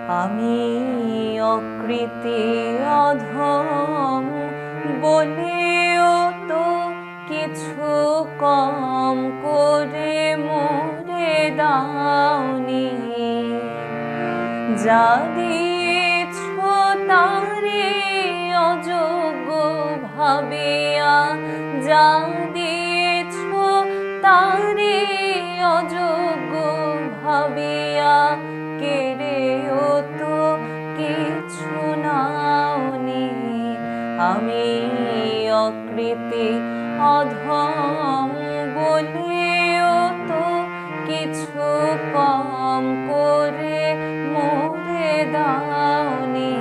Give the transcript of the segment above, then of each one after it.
আমি অকৃতি অধম বলেও তো কিছু কম করে মোরে দাওনি। যা দিয়েছ তারে অযোগ্য ভাবিয়া, যা দিয়েছ তারে অযোগ্য ভাবিয়া, কেড়েও তো কিছু নাওনি। আমি অকৃতি অধম বলেও তো কিছু কম করে মোরে দাওনি।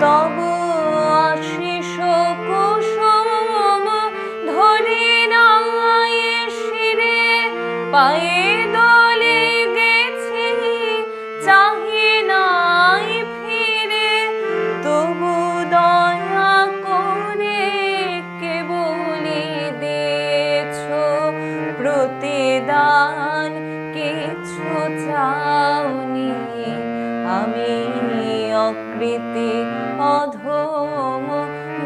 তব আশিস কুসুম ধরে নাই শিরে, পায়ে দোলে গেছি চাহি নাই ফিরে। তবু দয়া করে কেবলি দিয়েছ প্রতিদান, কিছু চাওনি। আমি অকৃতি অধম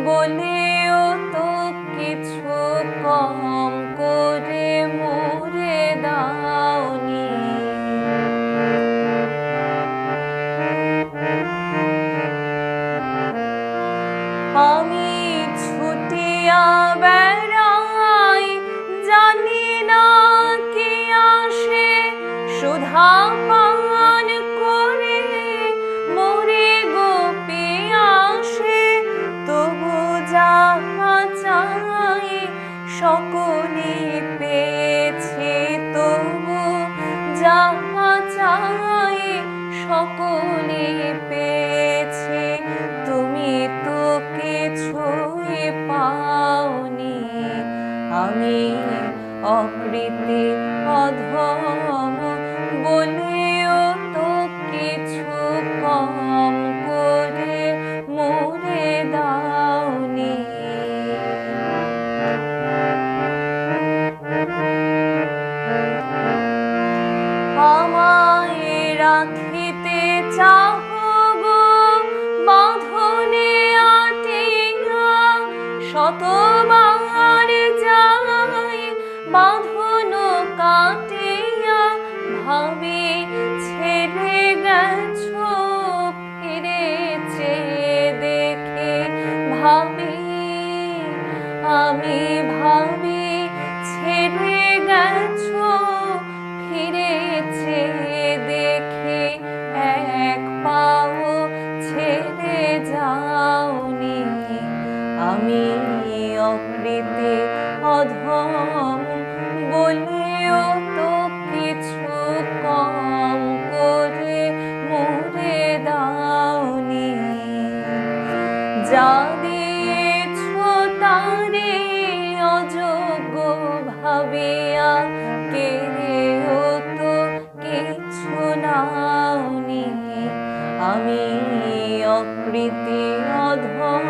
বলেও তো কিছু কম করে মোরে দাওনি। আমি ছুটিয়া বেড়াই জানি না কি আসে, সুধা পান করে মোরে গোপী আসে। তবু যাহা চাই সকলই পেয়েছি, তবু যাহা চাই সকলই পেয়েছি। তুমি তো কিছুই পাওনি। আমি অকৃতি অধম বলেও তো কিছু কম করে মোরে দাওনি। আমায় রাখিতে চাহ গো বাঁধনে আটিয়া, শতবার যাই বাঁধন কাটিয়া। ভাবি ছেড়ে গেছো ফিরে চেয়ে দেখে, ভাবি আমি ভাবি ছেড়ে গেছো ফিরে চেয়ে দেখে। এক পাও ছেড়ে যাওনি। আমি অকৃতি অধম বলেও তো কিছু কম করে মোরে দাওনি। যা দিয়েছ তারে অযোগ্য ভাবিয়া, কেড়েও তো কিছু নাওনি। আমি অকৃতি অধম